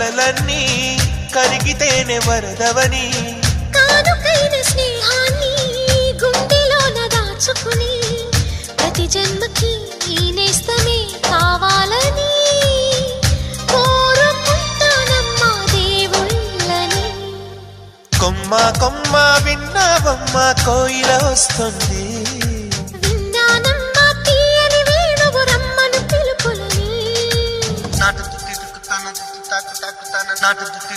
కలలన్నీ కరిగితేనే వరదవని కానుకైన స్నేహాన్ని గుండెలోన దాచుకుని ప్రతి జన్మకి ఈ నేస్తమే కావాలని కోరుకుంటానమ్మా దేవుళ్ళని. కొమ్మ కొమ్మ విన్నావమ్మ కోయిల వస్తుంది, విన్నానమ్మా తీయని వేణువు రమ్మను పిలుపులని. నాటు తుత్తి తుక్కుతాన తుత్తి తాకు తాకుతాన నాటు తుత్తి